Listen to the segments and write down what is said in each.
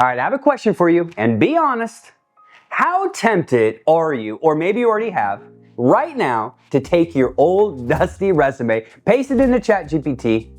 All right, I have a question for you, and be honest. How tempted are you, or maybe you already have, right now to take your old dusty resume, paste it into ChatGPT,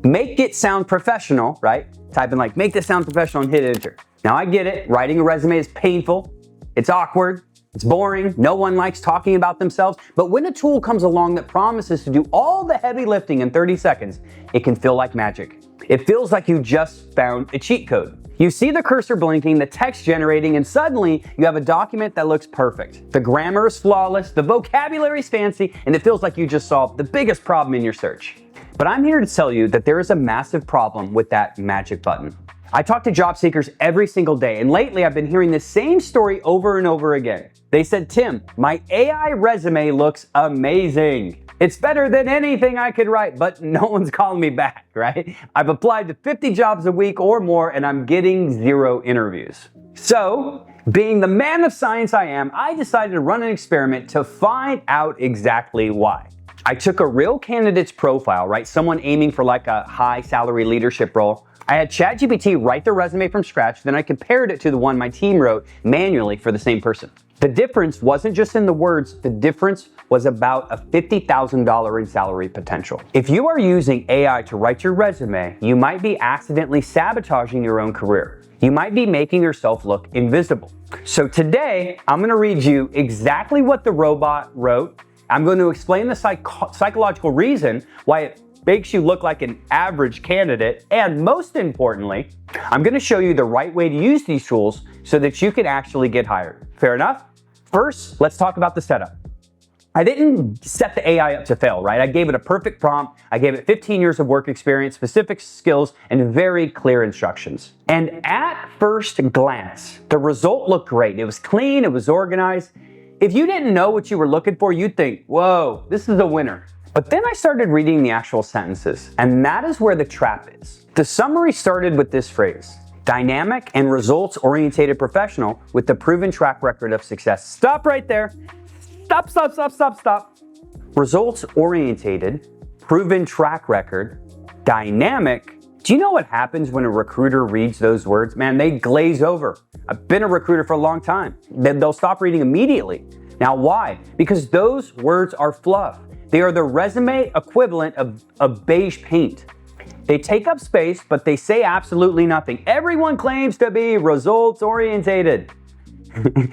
make it sound professional, right? Type in like, make this sound professional and hit enter. Now I get it, writing a resume is painful, it's awkward, it's boring, no one likes talking about themselves, but when a tool comes along that promises to do all the heavy lifting in 30 seconds, it can feel like magic. It feels like you just found a cheat code. You see the cursor blinking, the text generating, and suddenly you have a document that looks perfect. The grammar is flawless, the vocabulary is fancy, and it feels like you just solved the biggest problem in your search. But I'm here to tell you that there is a massive problem with that magic button. I talk to job seekers every single day, and lately I've been hearing the same story over and over again. They said, Tim, my AI resume looks amazing. It's better than anything I could write, but no one's calling me back, right? I've applied to 50 jobs a week or more, and I'm getting 0 interviews. So, being the man of science I am, I decided to run an experiment to find out exactly why. I took a real candidate's profile, right? Someone aiming for like a high salary leadership role. I had ChatGPT write their resume from scratch, then I compared it to the one my team wrote manually for the same person. The difference wasn't just in the words, the difference was about a $50,000 in salary potential. If you are using AI to write your resume, you might be accidentally sabotaging your own career. You might be making yourself look invisible. So today, I'm gonna read you exactly what the robot wrote. I'm going to explain the psychological reason why it makes you look like an average candidate. And most importantly, I'm going to show you the right way to use these tools so that you can actually get hired. Fair enough? First, let's talk about the setup. I didn't set the AI up to fail, right? I gave it a perfect prompt. I gave it 15 years of work experience, specific skills, and very clear instructions. And at first glance, the result looked great. It was clean, it was organized. If you didn't know what you were looking for, you'd think, whoa, this is a winner. But then I started reading the actual sentences, and that is where the trap is. The summary started with this phrase: dynamic and results-oriented professional with the proven track record of success. Stop right there. Stop. Results-oriented, proven track record, dynamic. Do you know what happens when a recruiter reads those words? Man, they glaze over. I've been a recruiter for a long time. They'll stop reading immediately. Now, why? Because those words are fluff. They are the resume equivalent of beige paint. They take up space, but they say absolutely nothing. Everyone claims to be results-orientated.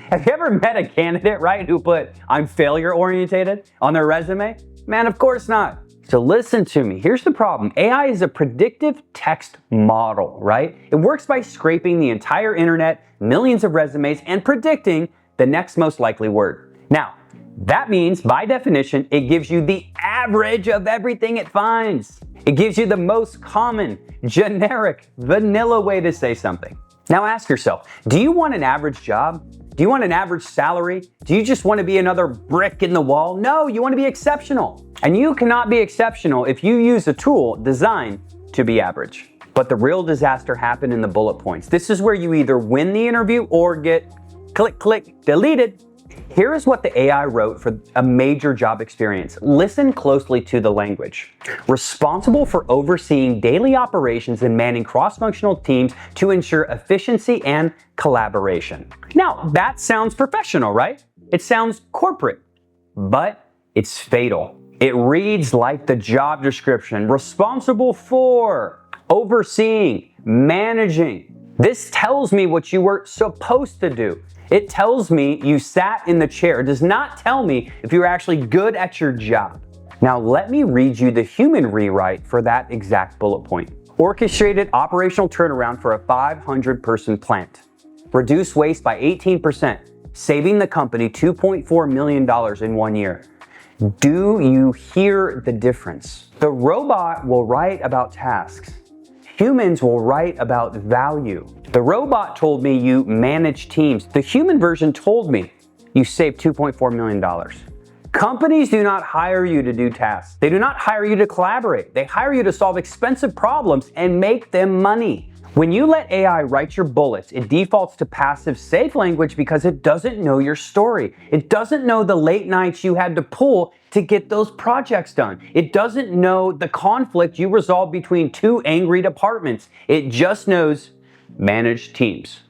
Have you ever met a candidate, right, who put, I'm failure-orientated on their resume? Man, of course not. So listen to me. Here's the problem. AI is a predictive text model, right? It works by scraping the entire internet, millions of resumes, and predicting the next most likely word. Now, that means, by definition, it gives you the average of everything it finds. It gives you the most common, generic, vanilla way to say something. Now ask yourself, do you want an average job? Do you want an average salary? Do you just want to be another brick in the wall? No, you want to be exceptional. And you cannot be exceptional if you use a tool designed to be average. But the real disaster happened in the bullet points. This is where you either win the interview or get click, deleted. Here is what the AI wrote for a major job experience. Listen closely to the language. Responsible for overseeing daily operations and manning cross-functional teams to ensure efficiency and collaboration. Now, that sounds professional, right? It sounds corporate, but it's fatal. It reads like the job description: responsible for, overseeing, managing. This tells me what you were supposed to do. It tells me you sat in the chair. It does not tell me if you're actually good at your job. Now let me read you the human rewrite for that exact bullet point. Orchestrated operational turnaround for a 500-person plant. Reduce waste by 18%, saving the company $2.4 million in 1 year. Do you hear the difference? The robot will write about tasks. Humans will write about value. The robot told me you manage teams. The human version told me you save $2.4 million. Companies do not hire you to do tasks. They do not hire you to collaborate. They hire you to solve expensive problems and make them money. When you let AI write your bullets, it defaults to passive, safe language because it doesn't know your story. It doesn't know the late nights you had to pull to get those projects done. It doesn't know the conflict you resolved between two angry departments. It just knows manage teams.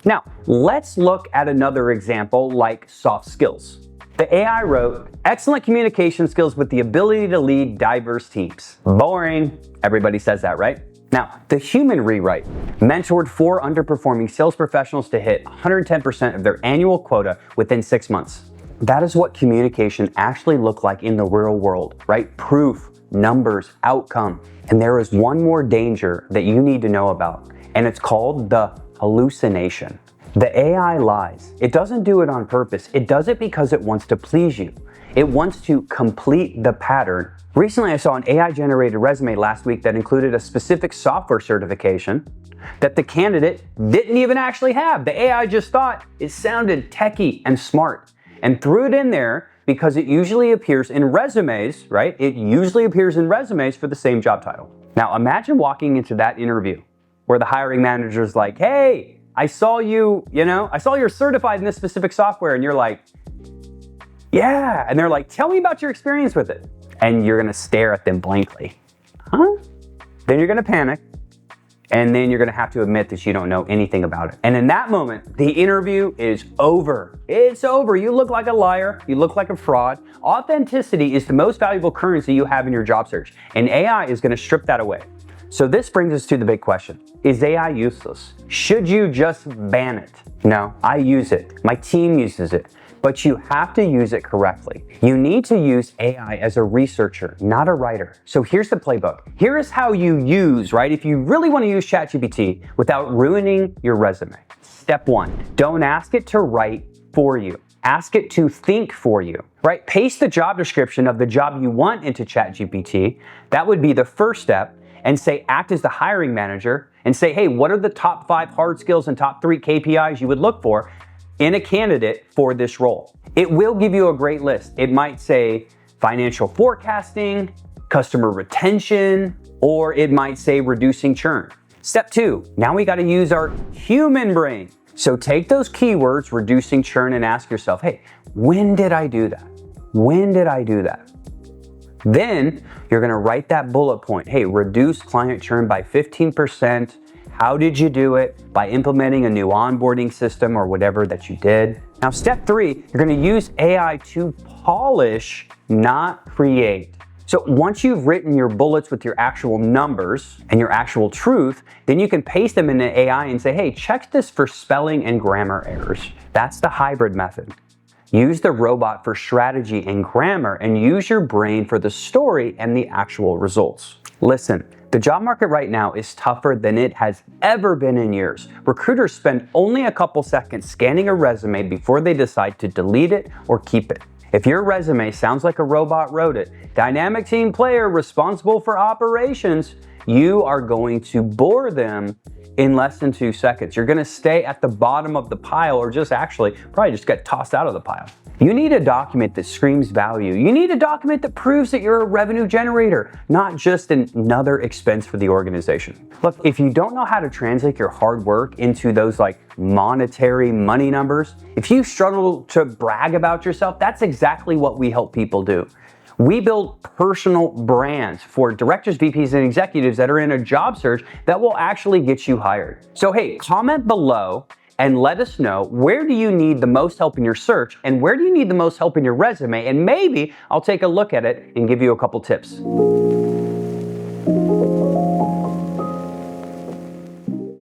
Now, let's look at another example like soft skills. The AI wrote, excellent communication skills with the ability to lead diverse teams. Boring. Everybody says that, right? Now, the human rewrite mentored 4 underperforming sales professionals to hit 110% of their annual quota within 6 months. That is what communication actually looked like in the real world, right? Proof, numbers, outcome. And there is one more danger that you need to know about, and it's called the hallucination. The AI lies. It doesn't do it on purpose. It does it because it wants to please you. It wants to complete the pattern. Recently, I saw an AI-generated resume last week that included a specific software certification that the candidate didn't even actually have. The AI just thought it sounded techie and smart and threw it in there because it usually appears in resumes, right? It usually appears in resumes for the same job title. Now, imagine walking into that interview where the hiring manager's like, hey, I saw you're certified in this specific software, and you're like, yeah. And they're like, tell me about your experience with it. And you're gonna stare at them blankly. Huh? Then you're gonna panic, and then you're gonna have to admit that you don't know anything about it. And in that moment, the interview is over. It's over. You look like a liar. You look like a fraud. Authenticity is the most valuable currency you have in your job search, and AI is gonna strip that away. So this brings us to the big question. Is AI useless? Should you just ban it? No, I use it. My team uses it. But you have to use it correctly. You need to use AI as a researcher, not a writer. So here's the playbook. Here is how you use, right? If you really want to use ChatGPT without ruining your resume. Step 1, don't ask it to write for you. Ask it to think for you, right? Paste the job description of the job you want into ChatGPT. That would be the first step. And say, act as the hiring manager and say, hey, what are the top 5 hard skills and top 3 KPIs you would look for in a candidate for this role? It will give you a great list. It might say financial forecasting, customer retention, or it might say reducing churn. Step 2, now we got to use our human brain. So take those keywords, reducing churn, and ask yourself, hey, when did I do that? When did I do that? Then you're gonna write that bullet point. Hey, reduce client churn by 15%. How did you do it? By implementing a new onboarding system or whatever that you did. Now, step 3, you're gonna use AI to polish, not create. So once you've written your bullets with your actual numbers and your actual truth, then you can paste them in the AI and say, hey, check this for spelling and grammar errors. That's the hybrid method. Use the robot for strategy and grammar, and use your brain for the story and the actual results. Listen, the job market right now is tougher than it has ever been in years. Recruiters spend only a couple seconds scanning a resume before they decide to delete it or keep it. If your resume sounds like a robot wrote it, dynamic team player responsible for operations, you are going to bore them in less than 2 seconds. You're gonna stay at the bottom of the pile, or probably just get tossed out of the pile. You need a document that screams value. You need a document that proves that you're a revenue generator, not just another expense for the organization. Look, if you don't know how to translate your hard work into those monetary money numbers, if you struggle to brag about yourself, that's exactly what we help people do. We build personal brands for directors, VPs, and executives that are in a job search that will actually get you hired. So hey, comment below and let us know, where do you need the most help in your search, and where do you need the most help in your resume, and maybe I'll take a look at it and give you a couple tips.